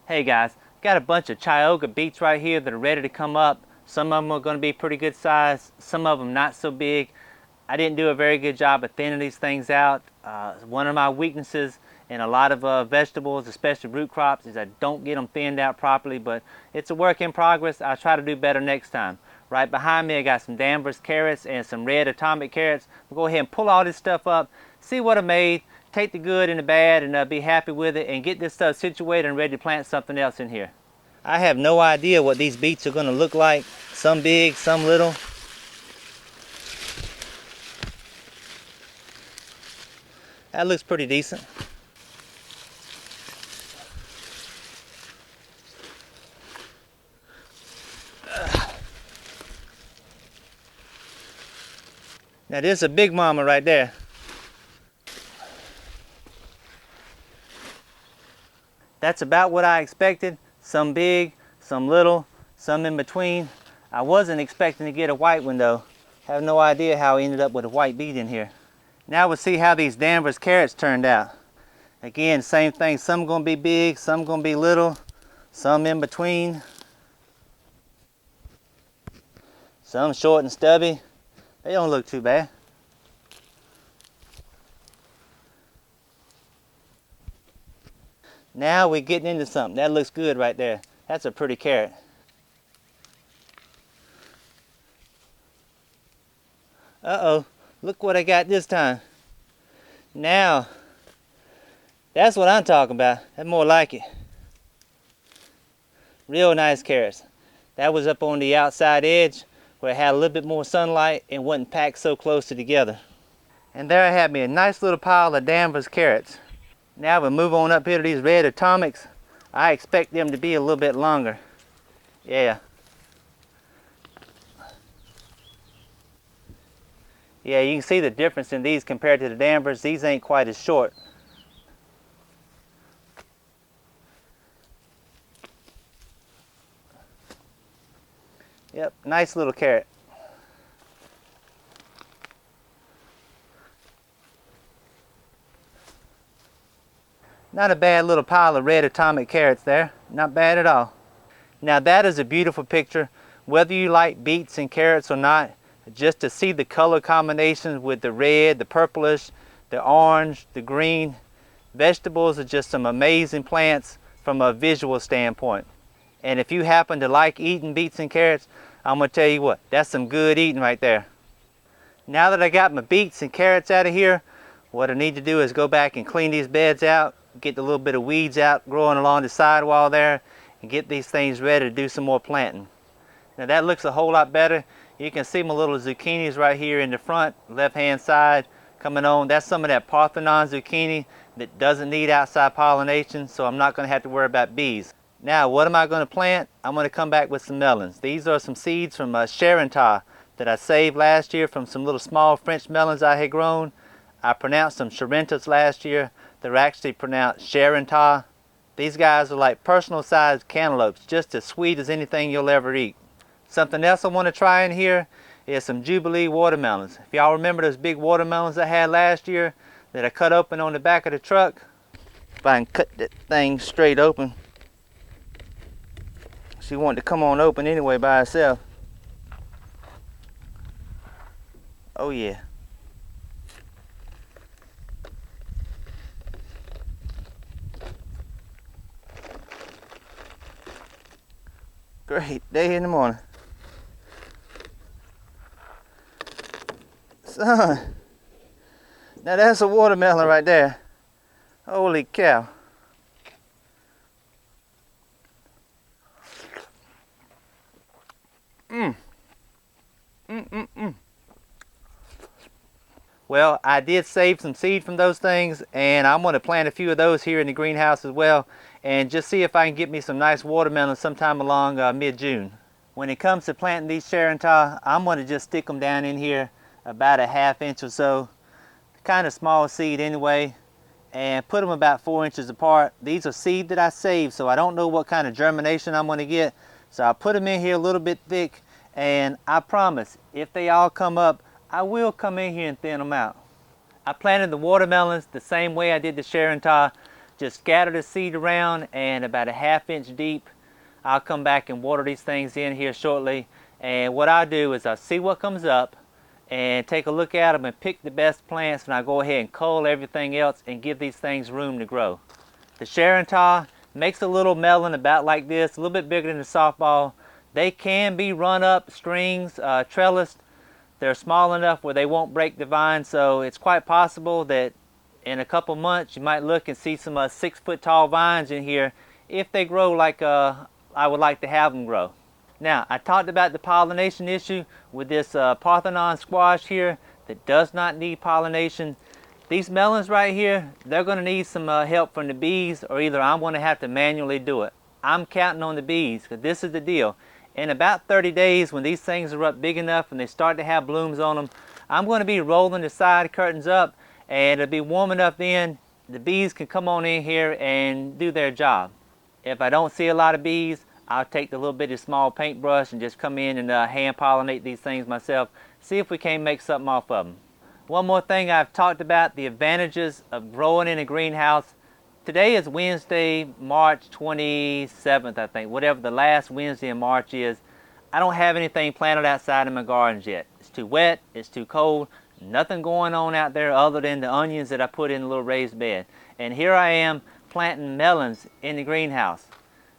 Hey guys, got a bunch of Chioggia beets right here that are ready to come up. Some of them are going to be pretty good size, some of them not so big. I didn't do a very good job of thinning these things out. One of my weaknesses in a lot of vegetables, especially root crops, is I don't get them thinned out properly, but it's a work in progress. I'll try to do better next time. Right behind me I got some Danvers carrots and some red atomic carrots. We'll go ahead and pull all this stuff up, see what I made, take the good and the bad, and be happy with it, and get this stuff situated and ready to plant something else in here. I have no idea what these beets are going to look like. Some big, some little. That looks pretty decent. Now there's a big mama right there. That's about what I expected. Some big, some little, some in between. I wasn't expecting to get a white one though. Have no idea how I ended up with a white beet in here. Now we'll see how these Danvers carrots turned out. Again, same thing. Some gonna be big, some gonna be little, some in between. Some short and stubby. They don't look too bad. Now we're getting into something. That looks good right there. That's a pretty carrot. Uh-oh, look what I got this time. Now, that's what I'm talking about. That's more like it. Real nice carrots. That was up on the outside edge where it had a little bit more sunlight and wasn't packed so close together. And there I have me a nice little pile of Danvers carrots. Now we'll move on up here to these red atomics. I expect them to be a little bit longer. Yeah. Yeah, you can see the difference in these compared to the Danvers. These ain't quite as short. Yep, nice little carrot. Not a bad little pile of red atomic carrots there. Not bad at all. Now that is a beautiful picture. Whether you like beets and carrots or not, just to see the color combinations with the red, the purplish, the orange, the green. Vegetables are just some amazing plants from a visual standpoint. And if you happen to like eating beets and carrots, I'm going to tell you what, that's some good eating right there. Now that I got my beets and carrots out of here, what I need to do is go back and clean these beds out, get the little bit of weeds out growing along the sidewall there, and get these things ready to do some more planting. Now that looks a whole lot better. You can see my little zucchinis right here in the front, left hand side coming on. That's some of that Parthenon zucchini that doesn't need outside pollination, so I'm not going to have to worry about bees. Now what am I going to plant? I'm going to come back with some melons. These are some seeds from Charentais that I saved last year from some little small French melons I had grown. I pronounced them Charentais last year. They're actually pronounced Charentais. These guys are like personal sized cantaloupes, just as sweet as anything you'll ever eat. Something else I want to try in here is some Jubilee watermelons. If y'all remember those big watermelons I had last year that I cut open on the back of the truck, if I can cut that thing straight open. She wanted to come on open anyway by herself. Oh yeah. Great day in the morning. Son, now that's a watermelon right there. Holy cow. Well, I did save some seed from those things, and I'm going to plant a few of those here in the greenhouse as well, and just see if I can get me some nice watermelons sometime along mid-June. When it comes to planting these Charentais, I'm going to just stick them down in here about a ½ inch or so, kind of small seed anyway, and put them about 4 inches apart. These are seed that I saved, so I don't know what kind of germination I'm going to get, so I'll put them in here a little bit thick, and I promise, if they all come up, I will come in here and thin them out. I planted the watermelons the same way I did the Charentais, just scatter the seed around, and about a ½ inch deep. I'll come back and water these things in here shortly. And what I'll do is I'll see what comes up and take a look at them and pick the best plants, and I'll go ahead and cull everything else and give these things room to grow. The Charentais makes a little melon about like this, a little bit bigger than the softball. They can be run up strings, trellised. They're small enough where they won't break the vine, so it's quite possible that in a couple months you might look and see some 6-foot tall vines in here if they grow like I would like to have them grow. Now, I talked about the pollination issue with this Parthenon squash here that does not need pollination. These melons right here, they're going to need some help from the bees, or either I'm going to have to manually do it. I'm counting on the bees, because this is the deal. In about 30 days, when these things are up big enough and they start to have blooms on them, I'm going to be rolling the side curtains up, and it'll be warm enough then the bees can come on in here and do their job. If I don't see a lot of bees, I'll take the little bitty small paintbrush and just come in and hand pollinate these things myself, see if we can't make something off of them. One more thing, I've talked about the advantages of growing in a greenhouse. Today is Wednesday, March 27th, I think, whatever the last Wednesday in March is. I don't have anything planted outside in my gardens yet. It's too wet, it's too cold, nothing going on out there other than the onions that I put in a little raised bed. And here I am planting melons in the greenhouse.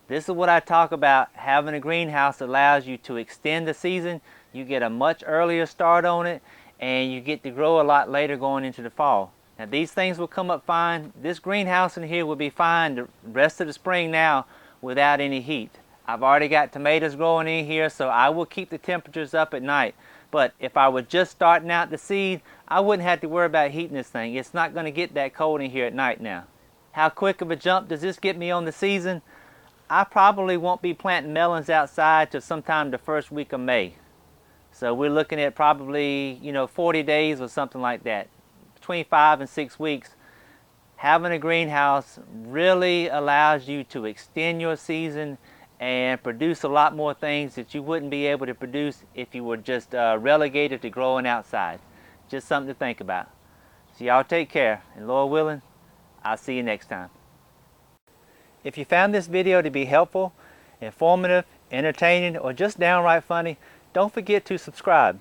This is what I talk about. Having a greenhouse allows you to extend the season. You get a much earlier start on it, and you get to grow a lot later going into the fall. Now these things will come up fine. This greenhouse in here will be fine the rest of the spring now without any heat. I've already got tomatoes growing in here, so I will keep the temperatures up at night. But if I were just starting out the seed, I wouldn't have to worry about heating this thing. It's not going to get that cold in here at night now. How quick of a jump does this get me on the season? I probably won't be planting melons outside till sometime the first week of May. So we're looking at probably, 40 days or something like that. Between 5 and 6 weeks. Having a greenhouse really allows you to extend your season and produce a lot more things that you wouldn't be able to produce if you were just relegated to growing outside. Just something to think about. So y'all take care, and Lord willing, I'll see you next time. If you found this video to be helpful, informative, entertaining, or just downright funny, don't forget to subscribe.